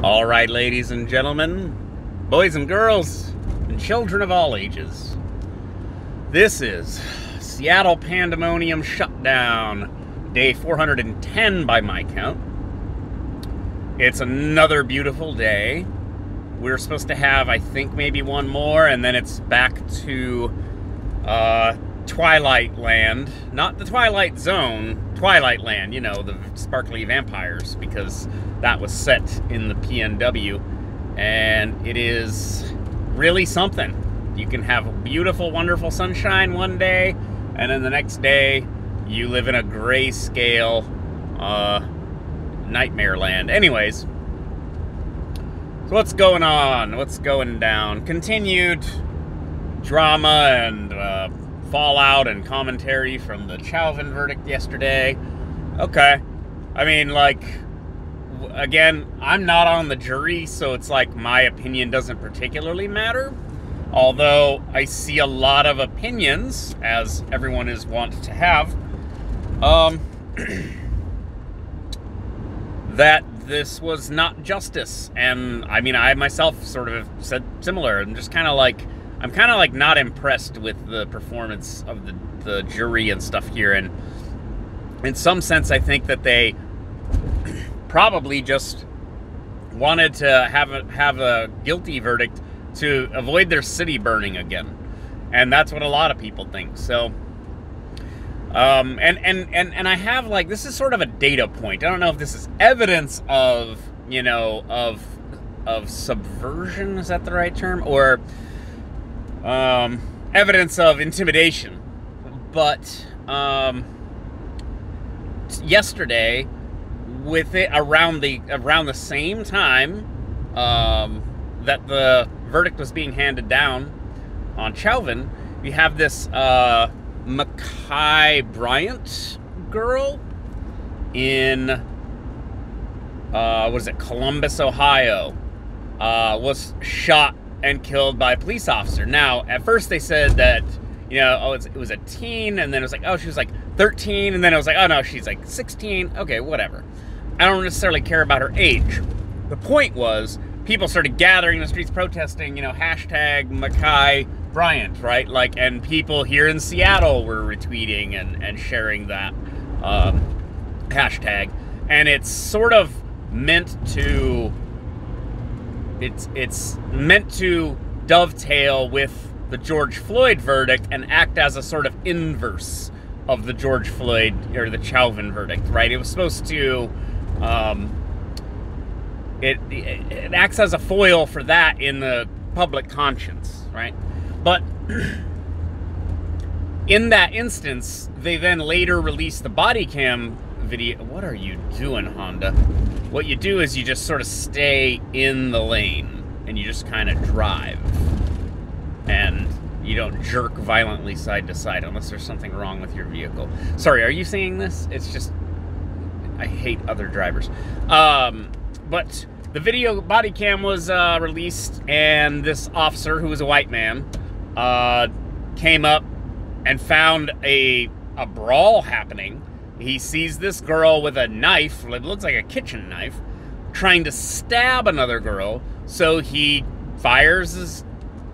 All right, ladies and gentlemen, boys and girls, and children of all ages. This is Seattle Pandemonium Shutdown, day 410 by my count. It's another beautiful day. We're supposed to have, I think, maybe one more, and then it's back to Twilight Land. Not the Twilight Zone, Twilight Land, you know, the sparkly vampires, because that was set in the PNW, and it is really something. You can have beautiful, wonderful sunshine one day, and then the next day, you live in a grayscale nightmare land. Anyways, so what's going on? What's going down? Continued drama and fallout and commentary from the Chauvin verdict yesterday. Okay. I mean, like, again, I'm not on the jury, so it's like my opinion doesn't particularly matter. Although I see a lot of opinions, as everyone is wont to have, that this was not justice. And I mean, I myself sort of said similar. I'm just kind of like, I'm kind of like not impressed with the performance of the jury and stuff here. And in some sense, I think that they probably just wanted to have a guilty verdict to avoid their city burning again. And that's what a lot of people think. So, and I have, like, this is sort of a data point. I don't know if this is evidence of, you know, of subversion, is that the right term? Or evidence of intimidation. But yesterday, with it around the same time that the verdict was being handed down on Chauvin, we have this Makhai Bryant girl in what is it, Columbus, Ohio, was shot and killed by a police officer. Now, at first they said that, you know, oh, it was a teen, and then it was like, oh, she was like 13, and then it was like, oh no, she's like 16. Okay, whatever. I don't necessarily care about her age. The point was, people started gathering in the streets protesting, you know, hashtag Makhai Bryant, right? Like, and people here in Seattle were retweeting and sharing that hashtag. And it's sort of meant to, it's meant to dovetail with the George Floyd verdict and act as a sort of inverse of the George Floyd, or the Chauvin verdict, right? It was supposed to, it acts as a foil for that in the public conscience, right? But in that instance, they then later released the body cam video. What are you doing, Honda? What you do is you just sort of stay in the lane and you just kind of drive. And you don't jerk violently side to side unless there's something wrong with your vehicle. Sorry, are you seeing this? It's just, I hate other drivers. But the video body cam was released, and this officer, who was a white man, came up and found a brawl happening. He sees this girl with a knife, it looks like a kitchen knife, trying to stab another girl. So he fires his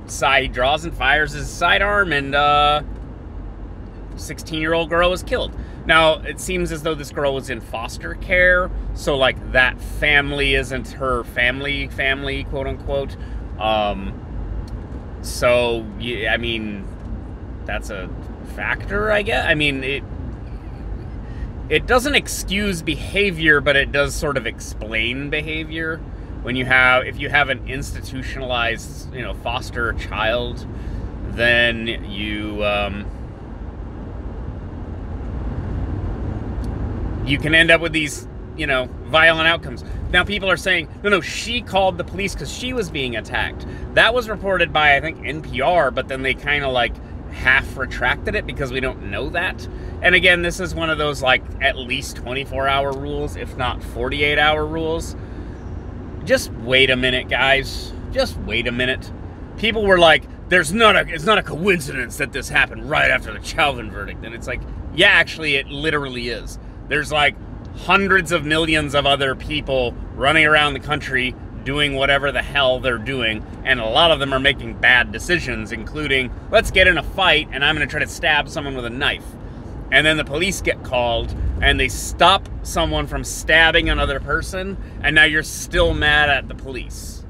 side, he draws and fires his sidearm, and 16-year-old girl was killed. Now, it seems as though this girl was in foster care, so, like, that family isn't her family, quote-unquote. So, yeah, I mean, that's a factor, I guess. I mean, it doesn't excuse behavior, but it does sort of explain behavior. When you have, if you have an institutionalized, you know, foster child, then you can end up with these, you know, violent outcomes. Now, people are saying, no, she called the police because she was being attacked. That was reported by, I think, NPR, but then they kind of, like, half retracted it because we don't know that. And again, this is one of those, like, at least 24-hour rules, if not 48-hour rules. Just wait a minute, guys. Just wait a minute. People were like, it's not a coincidence that this happened right after the Chauvin verdict. And it's like, yeah, actually, it literally is. There's like hundreds of millions of other people running around the country doing whatever the hell they're doing, and a lot of them are making bad decisions, including, let's get in a fight, and I'm going to try to stab someone with a knife. And then the police get called, and they stop someone from stabbing another person, and now you're still mad at the police.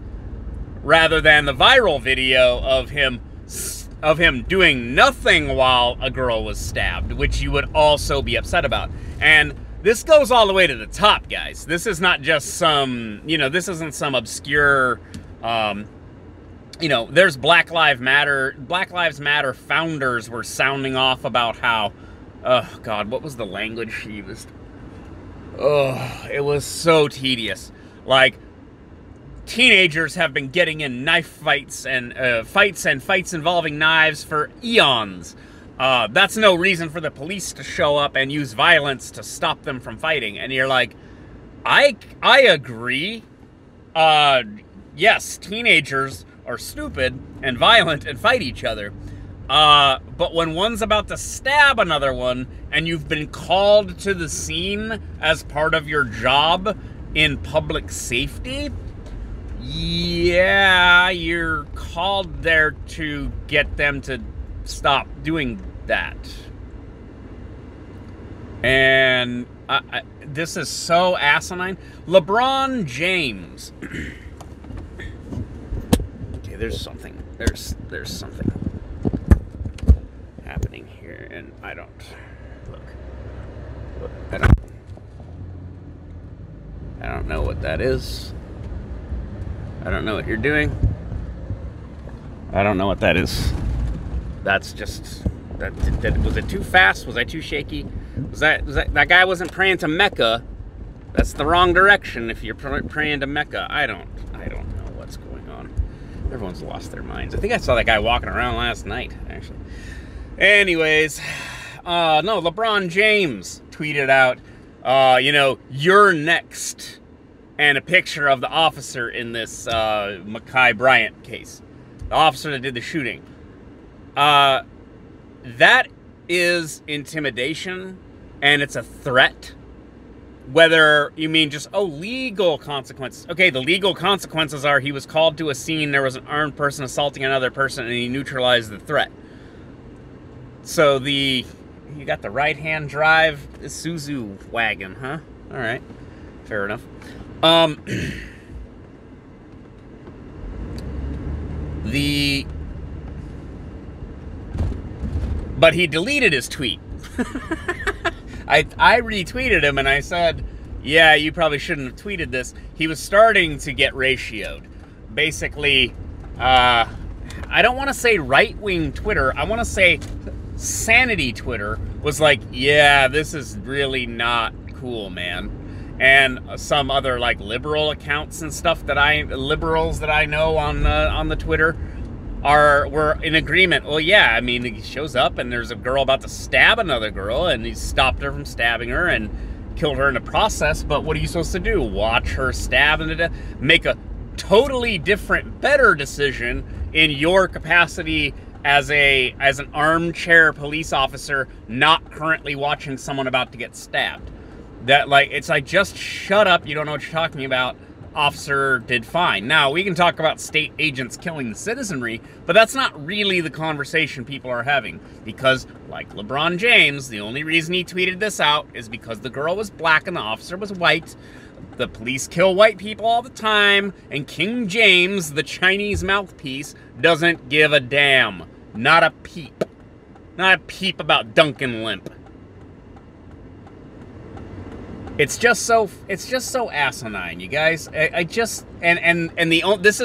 Rather than the viral video of him doing nothing while a girl was stabbed, which you would also be upset about. And this goes all the way to the top, guys. This is not just some, this isn't some obscure, there's Black Lives Matter founders were sounding off about how, oh God, what was the language she used? Oh, it was so tedious. Like, teenagers have been getting in knife fights and fights involving knives for eons. That's no reason for the police to show up and use violence to stop them from fighting. And you're like, I agree. Yes, teenagers are stupid and violent and fight each other. But when one's about to stab another one and you've been called to the scene as part of your job in public safety, yeah, you're called there to get them to stop doing that. And this is so asinine. LeBron James. Okay, there's something. There's something happening here, and I don't look. I don't know what that is. I don't know what you're doing. I don't know what that is. That's just that was it too fast? Was I too shaky? Was that guy wasn't praying to Mecca? That's the wrong direction if you're praying to Mecca. I don't know what's going on. Everyone's lost their minds. I think I saw that guy walking around last night, actually. Anyways, no, LeBron James tweeted out, you're next, and a picture of the officer in this Makhai Bryant case. The officer that did the shooting. That is intimidation, and it's a threat. Whether you mean just, legal consequences. Okay, the legal consequences are he was called to a scene, there was an armed person assaulting another person, and he neutralized the threat. So you got the right-hand drive Isuzu wagon, huh? All right, fair enough. But he deleted his tweet. I retweeted him and I said, yeah, you probably shouldn't have tweeted this. He was starting to get ratioed. Basically, I don't want to say right-wing Twitter. I want to say sanity Twitter was like, yeah, this is really not cool, man. And some other like liberal accounts and stuff liberals that I know on the Twitter were in agreement. Well, yeah, I mean, he shows up and there's a girl about to stab another girl and he stopped her from stabbing her and killed her in the process. But what are you supposed to do? Watch her stab and make a totally different, better decision in your capacity as an armchair police officer not currently watching someone about to get stabbed. It's like, just shut up, you don't know what you're talking about. Officer did fine. Now, we can talk about state agents killing the citizenry, but that's not really the conversation people are having. Because, like LeBron James, the only reason he tweeted this out is because the girl was black and the officer was white. The police kill white people all the time, and King James, the Chinese mouthpiece, doesn't give a damn. Not a peep. Not a peep about Duncan Limp. It's just so asinine, you guys. This is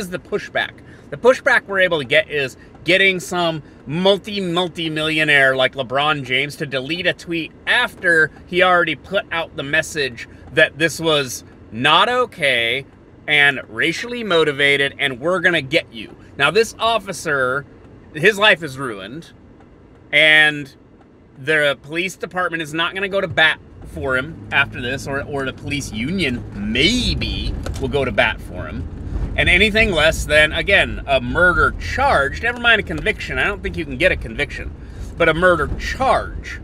the pushback. The pushback we're able to get is getting some multi-millionaire like LeBron James to delete a tweet after he already put out the message that this was not okay and racially motivated and we're gonna get you. Now this officer, his life is ruined, and the police department is not gonna go to bat for him after this, or the police union maybe will go to bat for him. And anything less than, again, a murder charge, never mind a conviction, I don't think you can get a conviction, but a murder charge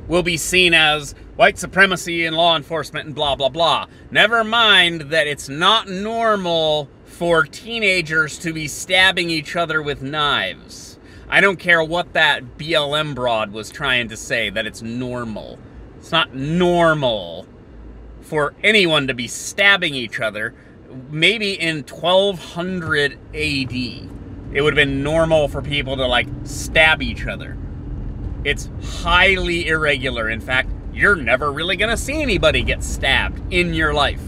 will be seen as white supremacy in law enforcement and blah, blah, blah. Never mind that it's not normal for teenagers to be stabbing each other with knives. I don't care what that BLM broad was trying to say, that it's normal. It's not normal for anyone to be stabbing each other. Maybe in 1200 AD, it would have been normal for people to, like, stab each other. It's highly irregular. In fact, you're never really going to see anybody get stabbed in your life.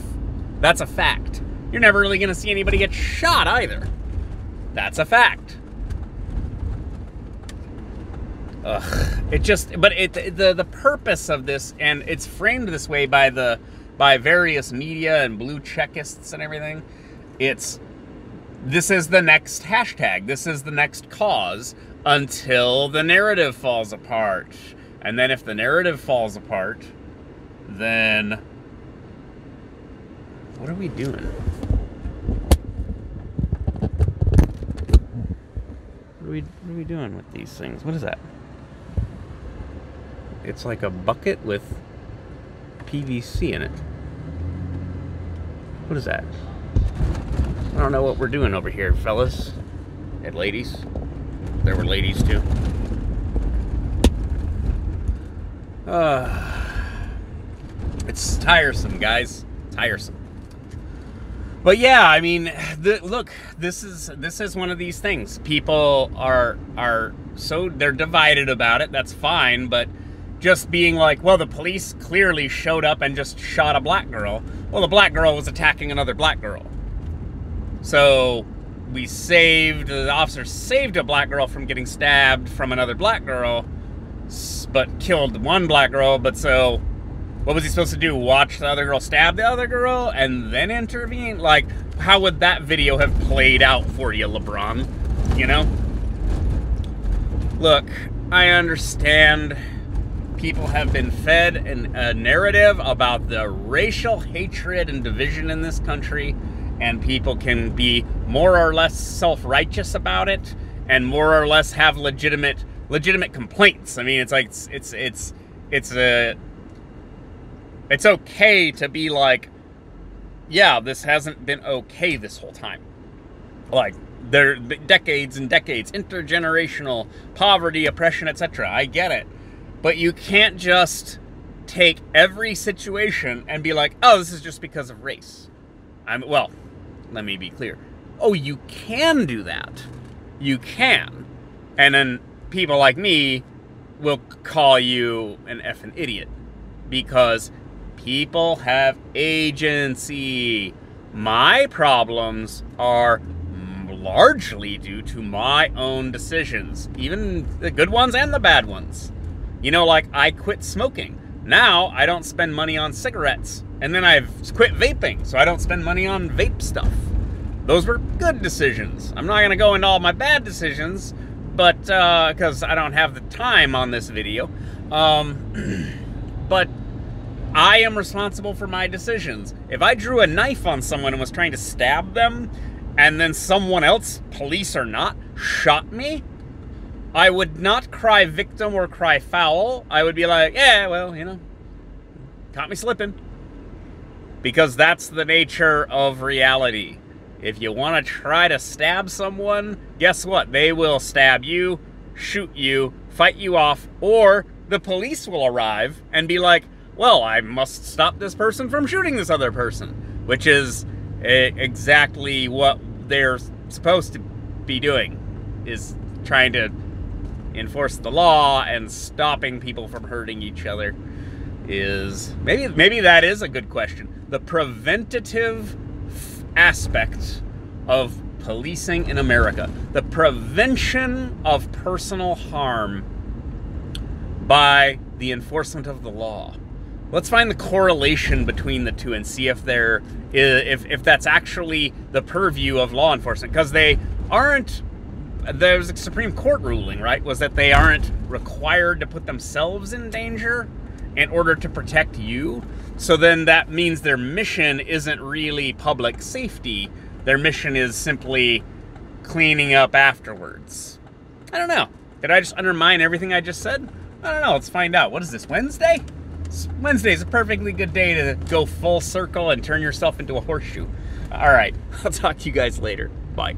That's a fact. You're never really going to see anybody get shot either. That's a fact. Ugh. It just, but the purpose of this, and it's framed this way by various media and blue checkists and everything, this is the next hashtag. This is the next cause until the narrative falls apart. And then if the narrative falls apart, then what are we doing? What are we doing with these things? What is that? It's like a bucket with PVC in it. What is that? I don't know what we're doing over here, fellas and ladies. There were ladies too. It's tiresome, guys. Tiresome. But yeah, I mean, look, this is one of these things. People are so, they're divided about it. That's fine, but just being like, well, the police clearly showed up and just shot a black girl. Well, the black girl was attacking another black girl. So the officer saved a black girl from getting stabbed from another black girl, but killed one black girl. But so what was he supposed to do? Watch the other girl stab the other girl and then intervene? Like, how would that video have played out for you, LeBron? You know? Look, I understand people have been fed a narrative about the racial hatred and division in this country, and people can be more or less self-righteous about it and more or less have legitimate complaints. I mean, it's like it's okay to be like, yeah, this hasn't been okay this whole time. Like, there decades and decades, intergenerational poverty, oppression, etc. I get it. But you can't just take every situation and be like, oh, this is just because of race. Well, let me be clear. Oh, you can do that. You can. And then people like me will call you an effing idiot. Because people have agency. My problems are largely due to my own decisions. Even the good ones and the bad ones. You know, like, I quit smoking. Now, I don't spend money on cigarettes. And then I've quit vaping, so I don't spend money on vape stuff. Those were good decisions. I'm not going to go into all my bad decisions, but, because I don't have the time on this video. But I am responsible for my decisions. If I drew a knife on someone and was trying to stab them, and then someone else, police or not, shot me, I would not cry victim or cry foul. I would be like, yeah, well, you know, caught me slipping. Because that's the nature of reality. If you want to try to stab someone, guess what? They will stab you, shoot you, fight you off, or the police will arrive and be like, well, I must stop this person from shooting this other person. Which is exactly what they're supposed to be doing, is trying to enforce the law and stopping people from hurting each other. Is maybe that is a good question. The preventative aspect of policing in America, the prevention of personal harm by the enforcement of the law. Let's find the correlation between the two and see if that's actually the purview of law enforcement, because they aren't. There's a Supreme Court ruling, right? Was that they aren't required to put themselves in danger in order to protect you. So then that means their mission isn't really public safety. Their mission is simply cleaning up afterwards. I don't know. Did I just undermine everything I just said? I don't know. Let's find out. What is this, Wednesday? Wednesday's a perfectly good day to go full circle and turn yourself into a horseshoe. All right, I'll talk to you guys later. Bye.